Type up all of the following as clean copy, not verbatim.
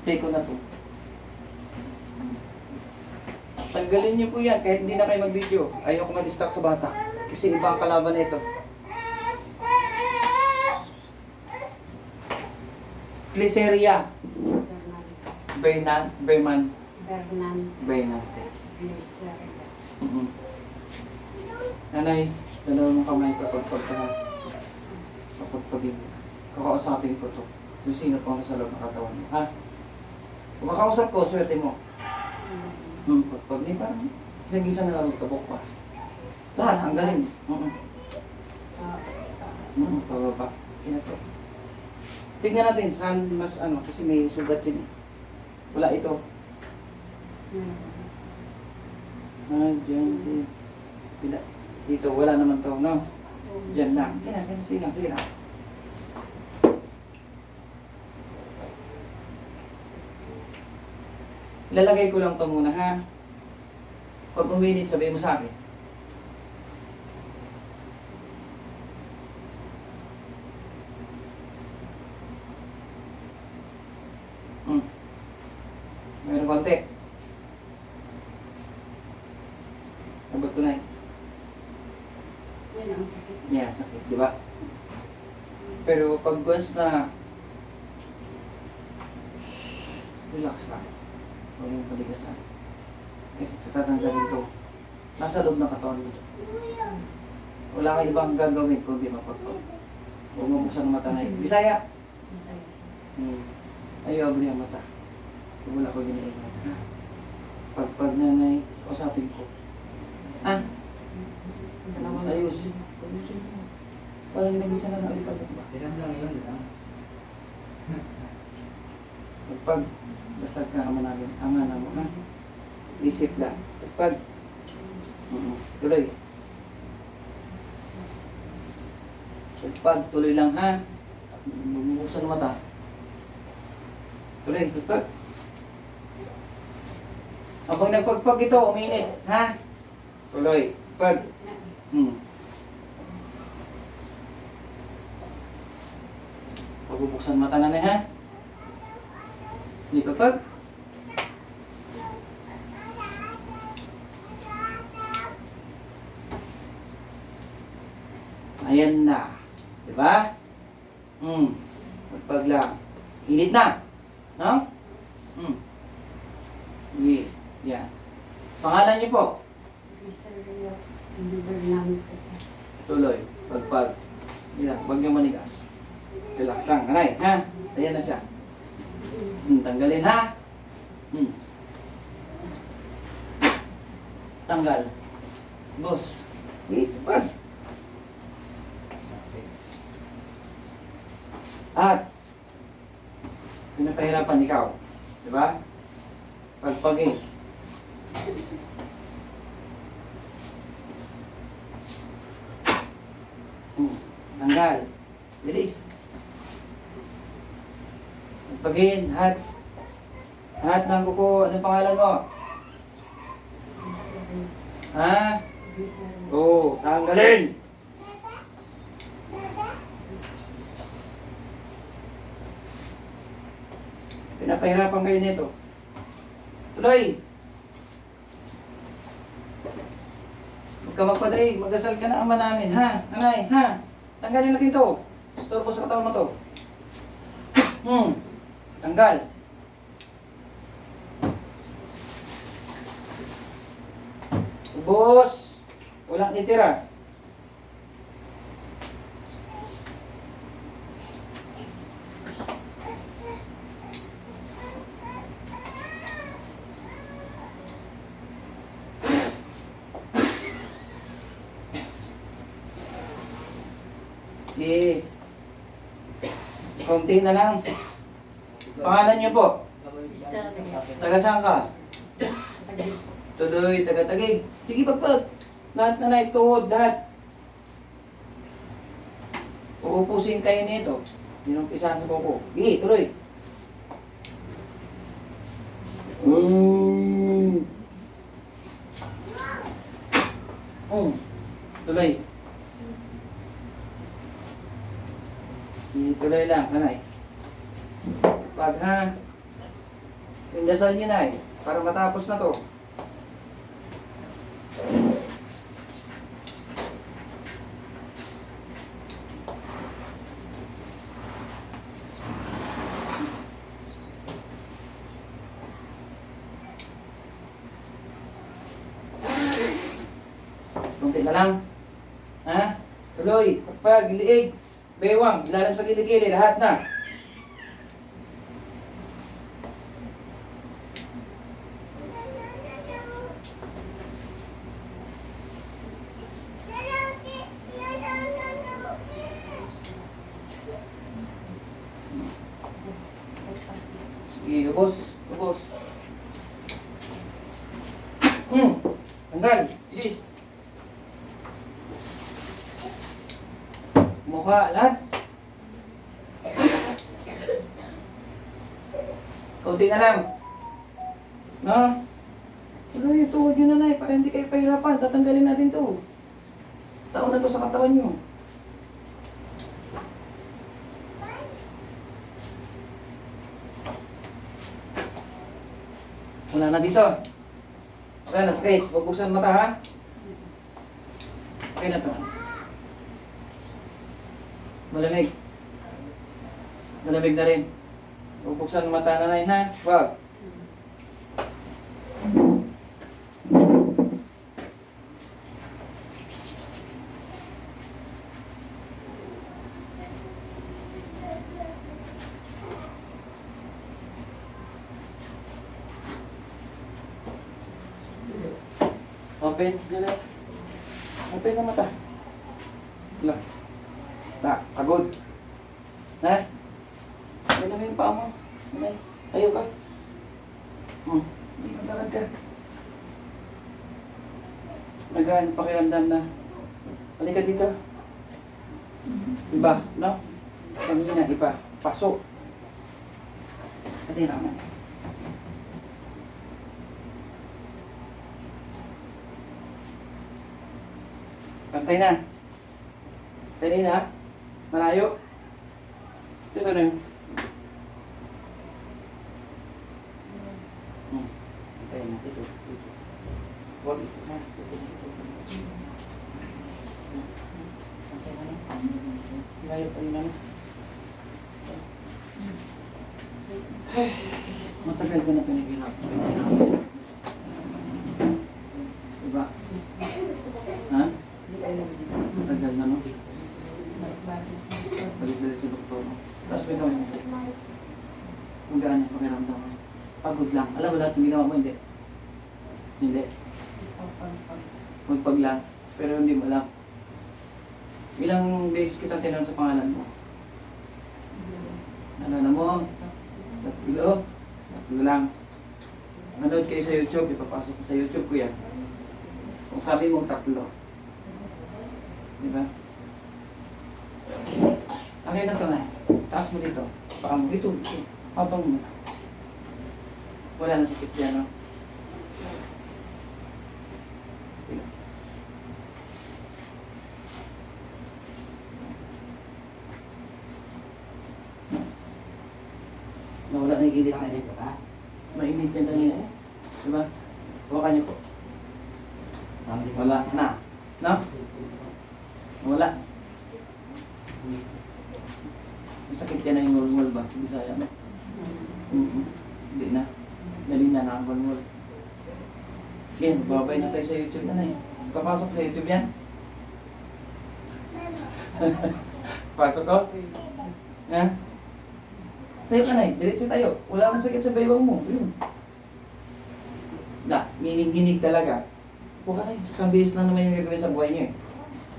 Take ko na to. Tanggalin niyo po yan kahit hindi na kayo mag-video. Ayoko ma-distract sa bata. Kasi iba ang kalaban nito. Glyceria. Bernantes. Nanay, dalawa mong kamay kapag kapagpagin. Kakausapin ko to. Kung sino po sa loob ng katawan mo. Ha? Kung makausap ko, swerte mo. Pag di parang nag-isa na lang tabok pa. Lahat, ang galing. Pababa. Ina to. Tignan natin saan mas kasi may sugat yun eh. Wala ito. Diyan. Dito, wala naman to, no? Diyan lang. Sige lang. Lalagay ko lang to muna, ha? Pag uminit, sabihin mo sa akin. Meron konti. Abot ko na eh. Yan ang sakit. Yan, sakit, di ba? Pero pag once na relax lang. Huwag mong paligasan. Kasi tatanggalin ito. Nasa loob ng katawan mo. Wala kang ibang gagawin kundi mapagpag. Huwag mo buksan ang mata na yun. Bisaya! Ayaw, abri ang mata. Wala ko ginailan. Pag nanay, usapin ko. Ha? Ayusin mo. Parang nabisa na nalipad ba? Tignan lang yun, di ba? Pag dasag ka ama namin, ama na mo, ha? Isip lang. Pag tuloy. Pag tuloy lang, ha? Bubuksan ang mata. Tuloy, pag. Habang nagpagpag ito, uminit, ha? Tuloy. Pag. Pagbubuksan mata na ha? Hindi pag. Ayan na. Diba? Pagpag lang. Init na. No? Yan. Pangalan niyo po? Tuloy. Pagpag. Yan. Huwag niyo manigas. Relax lang. Aray. Ha? Ayan na siya. Tanggalin ha? Tanggal. Boss. Pag. At pinapahirapan ikaw. Diba? Pagpagin. Tanggal. Bilis. Pagpagin. Hat. Hat ng kuko. Anong pangalan mo? Ha? Oo. Tanggalin. Pinapahirapan kayo nito. Tuloy! Huwag ka magpadaig. Magdasal ka na ama namin, ha? Nanay, ha? Tanggalin natin to. Storbo sa katawan mo to. Tanggal. Ubos. Walang itira. Konti na lang. Pangalan niyo po? Taga saan ka? Tuloy, taga-tagig. Sige, pagpag. Lahat na naituhod, lahat. Uupusin kayo nito. Inumpisahan sa kuko. Sige, tuloy. Tuloy. Tuloy lang, kanay. Pag ha. Pindasal niyo na para matapos na to. Kunti na lang. Ha? Tuloy. Pagpag, liig. Bewang. Ilalim sa kilikili. Lahat na. Sige, ubos. Ubos. Tanggal. Bilis. Mukha, lahat. Kaunti na lang. No? Tuloy, tuhod yun na para hindi kayo pahirapan. Tatanggalin natin to. Taon na to sa katawan nyo. Wala na dito. Wala na, straight. Huwag buksan mata, ha? Okay na to. Malamig. Malamig na rin. Huwag buksan mata na rin, ha? Wag. Open, sila. Open na mata. Wala. Na, pagod. Na? Ganun mo yung paa mo. Nay, ayaw ka. Hindi matalad ka. Nagaan, pakiramdam na. Halika dito. Iba, no? Kanina, iba. Pasok. Pati naman. Pantay na. Kanina, malayo. Dito na yun. Pantay na. Dito. Dito. Huwag. Ha? Dito. Pantay na na. Malayo pa rin na. Matagal ka na pinagilap. Diba? Ha? Matagal na, no? Balik-balik sa doktor. Tapos may gawin mo. Kung gaano yung pakiramdam mo. Pagod lang. Alam mo lahat ng ginawa mo, hindi. Hindi. Magpag lang. Pero hindi mo alam. Ilang beses kita tinanong sa pangalan mo? Ano mo? Tatlo. Tatlo lang. Manood kayo sa YouTube. Ipapasok ko sa YouTube ko yan. Kung sabi mong tatlo. Diba? Okay na ito na. Taas mo dito. Paka mo dito. Habang mo. Wala na sakit dyan, no? Sige. Nawala na yung init na dito. Mainit yan kanina. Diba? Hawakan niyo po. Wala na. No? Wala. Masakit yan na yung ngol-ngol ba? Sa Bisaya mo? Hindi na. Dali na ang ngol-ngol. Sige, babay na tayo sa YouTube na eh. Papasok sa YouTube yan? Pasok ko? Ha? Tayo ka na eh. Diretso tayo. Wala kang sakit sa baybang mo. Yun. Da, nginig-nginig talaga. Huwag ka na eh. Isang bilis lang naman yung gagawin sa buhay niyo eh.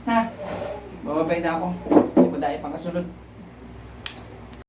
Ha? Bababay na ako. Kasi madaya pang kasunod.